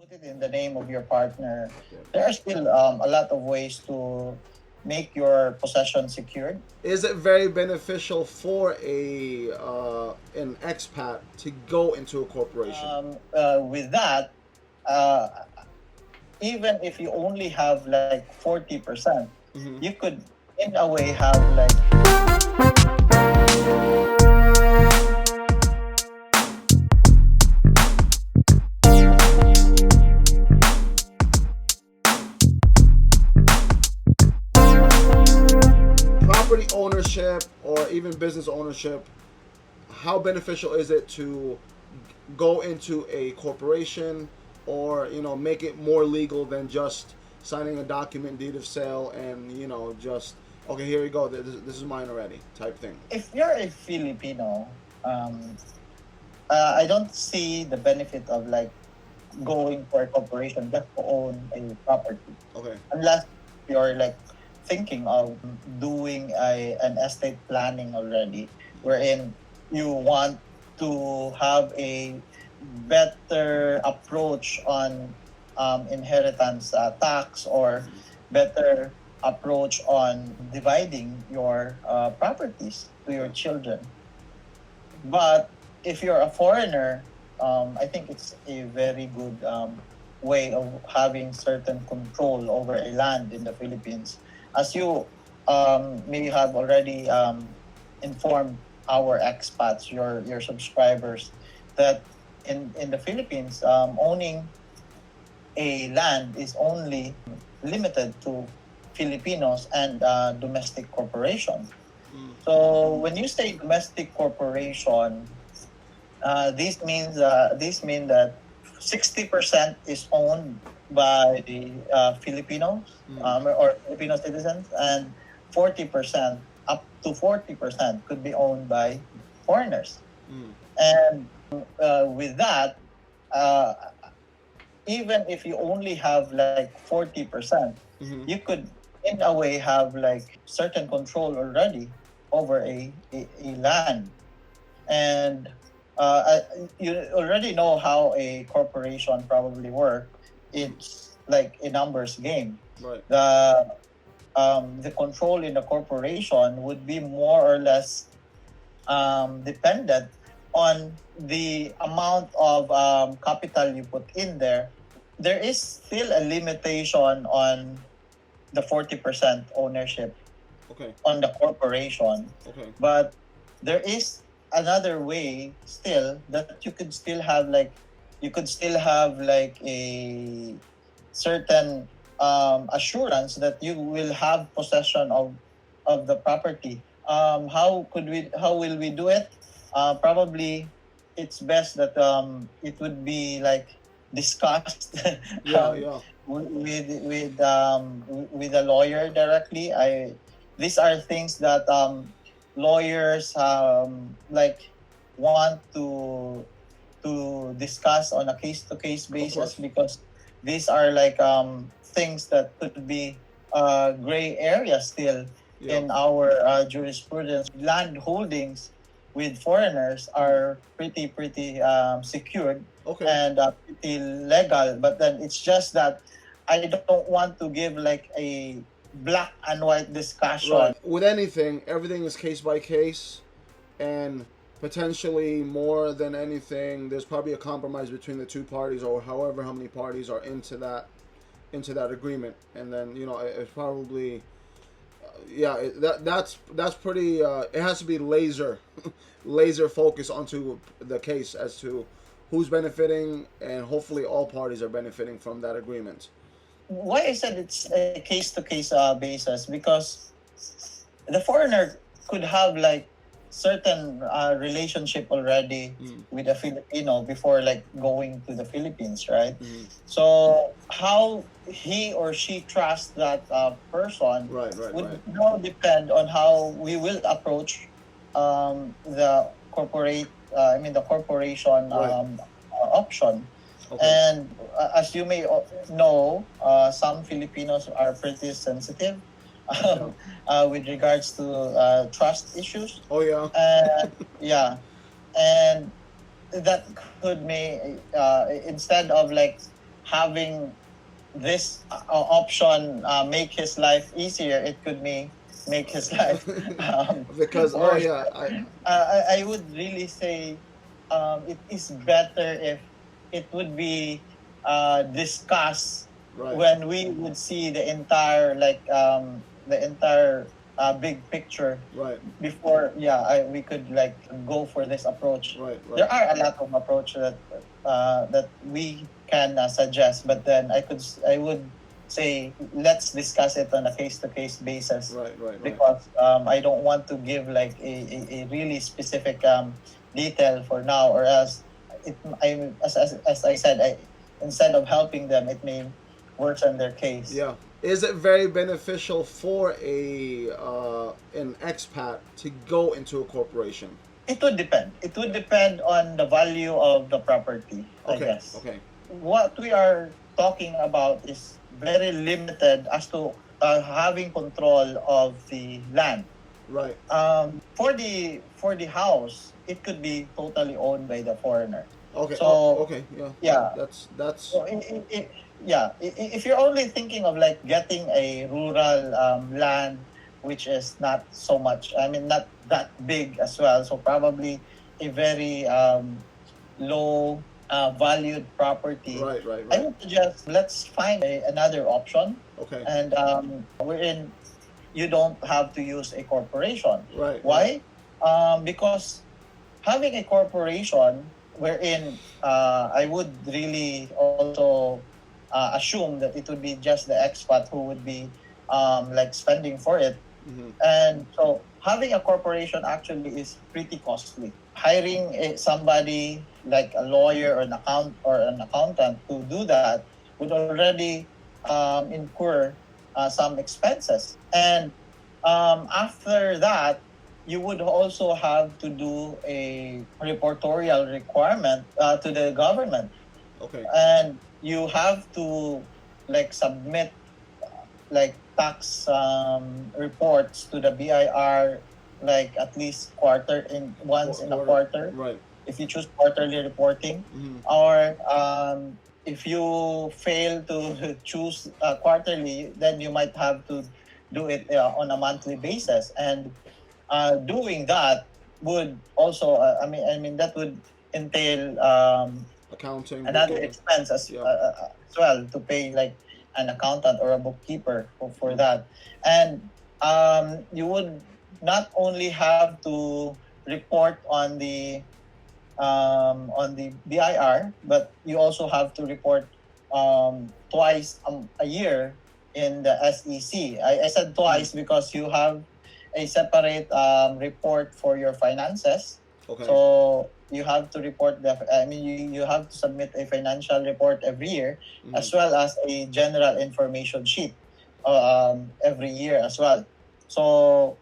put it in the name of your partner, there are still a lot of ways to make your possession secured. Is it very beneficial for a an expat to go into a corporation? With that, uh, even if you only have like 40%, Mm-hmm. you could, in a way, have like Property ownership or even business ownership, how beneficial is it to go into a corporation or make it more legal than just signing a document deed of sale and just okay, here you go, this is mine already type thing. if you're a Filipino, um, I don't see the benefit of like going for a corporation just to own a property, Okay. unless you're like thinking of doing an estate planning already, wherein you want to have a better approach on inheritance tax, or better approach on dividing your properties to your Okay. children. But if you're a foreigner, I think it's a very good way of having certain control over a land in the Philippines. As you may have already informed our expats, your subscribers, that in the Philippines, owning a land is only limited to Filipinos and domestic corporation. Mm. So when you say domestic corporation, this mean that 60% is owned by the Filipinos, Mm. or Filipino citizens, and 40%, up to 40%, could be owned by foreigners. Mm. And with that, uh, even if you only have like 40%, Mm-hmm. you could, in a way, have like certain control already over a land. And you already know how a corporation probably work. It's like a numbers game. Right. The control in the corporation would be more or less dependent on the amount of capital you put in there. There is still a limitation on the 40% ownership Okay. on the corporation, Okay. but there is another way still that you could still have like a certain assurance that you will have possession of the property. How will we do it? Probably it's best that it would be like discussed Yeah. um, Yeah. with a lawyer directly. I These are things that lawyers like want to discuss on a case to case Of basis, course. because these are like things that could be gray area still Yeah. in our jurisprudence. Land holdings with foreigners are pretty secured Okay. and pretty legal, but then it's just that I don't want to give like a black and white discussion. Right. With anything, everything is case by case, and potentially more than anything, there's probably a compromise between the two parties, or however how many parties are into that agreement, and then it's probably yeah, that's pretty. It has to be laser focus onto the case as to who's benefiting, and hopefully all parties are benefiting from that agreement. Why I said it's a case to case basis, because the foreigner could have like certain relationship already Mm. with a Filipino before like going to the Philippines, right? Mm-hmm. So how he or she trusts that person Right, right, would right. now depend on how we will approach the the corporation Right. option. Okay. And as you may know, some Filipinos are pretty sensitive Yeah. with regards to trust issues. Oh yeah. And yeah, and that could may instead of like having this option make his life easier, it could make his life Because oh worse. yeah, I would really say it is better if it would be discussed right, when we would see the entire the entire big picture right, before we could like go for this approach. right, There right. are a lot of approach that we can suggest, but then I would say let's discuss it on a case to case basis, Right, right, right. because I don't want to give like a really specific detail for now, or else as I said, instead of helping them, it may worsen their case. Yeah. Is it very beneficial for an expat to go into a corporation? It would depend. It would depend on the value of the property, I Okay, guess. okay, What we are talking about is very limited as to having control of the land. right. For the house, it could be totally owned by the foreigner. Okay, So okay, yeah. yeah, That's so if you're only thinking of like getting a rural land, which is not so much, I mean, not that big as well, so probably a very low valued property, right, right, I right. would suggest let's find another option, Okay, and wherein you don't have to use a corporation. right, right, Why? Because having a corporation wherein I would really also assume that it would be just the expat who would be like spending for it. hmm And so having a corporation actually is pretty costly. Hiring somebody like a lawyer or an accountant to do that would already incur some expenses. And after that, you would also have to do a reportorial requirement to the government, okay, and you have to like submit like tax reports to the BIR, like at least once in a quarter, right. if you choose quarterly reporting, hmm or if you fail to choose quarterly, then you might have to do it on a monthly basis. And doing that would also I mean that would entail Accounting, another bookkeeping. expense Yeah. as well, to pay like an accountant or a bookkeeper for that. And you would not only have to report on the BIR, but you also have to report twice a year in the SEC. I said twice because you have a separate report for your finances. Okay. So you have to report you have to submit a financial report every year, as well as a general information sheet every year as well. So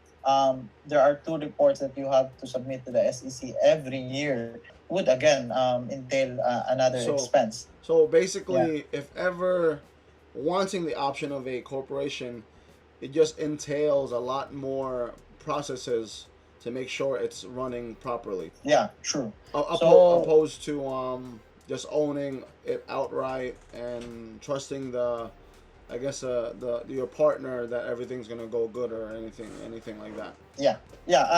there are two reports that you have to submit to the SEC every year. Would again entail another So- expense. So basically, if ever wanting the option of a corporation, it just entails a lot more processes to make sure it's running properly. Yeah, true. Opposed to just owning it outright and trusting I guess your partner that everything's gonna go good or anything like that. Yeah,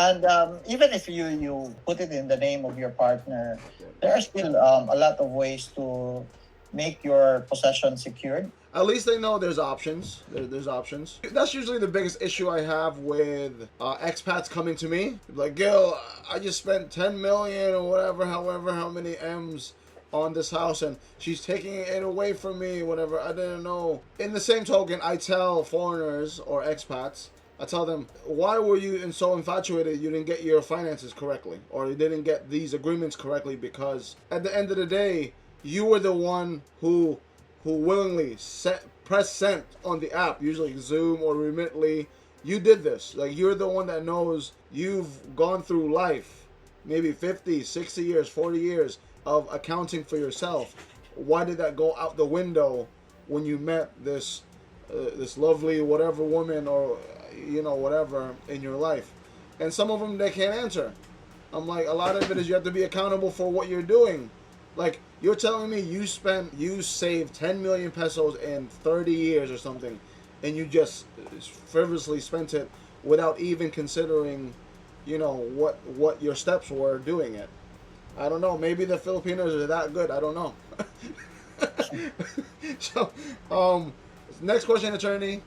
and even if you put it in the name of your partner, there are still a lot of ways to make your possession secured. At least they know there's options. There's options. That's usually the biggest issue I have with expats coming to me. Like, Gil, I just spent 10 million or whatever, however, how many M's on this house, and she's taking it away from me, whatever. I didn't know. In the same token, I tell foreigners or expats, I tell them, why were you so infatuated you didn't get your finances correctly, or you didn't get these agreements correctly? Because at the end of the day, you were the one who willingly press sent on the app, usually Zoom or Remitly. You did this. Like, you're the one that knows. You've gone through life, maybe 50, 60 years, 40 years of accounting for yourself. Why did that go out the window when you met this lovely whatever woman, or whatever in your life? And some of them, they can't answer. I'm like, a lot of it is you have to be accountable for what you're doing. Like, You're telling me you saved 10 million pesos in 30 years or something, and you just frivolously spent it without even considering, what your steps were doing it. I don't know. Maybe the Filipinos are that good. I don't know. So, next question, attorney.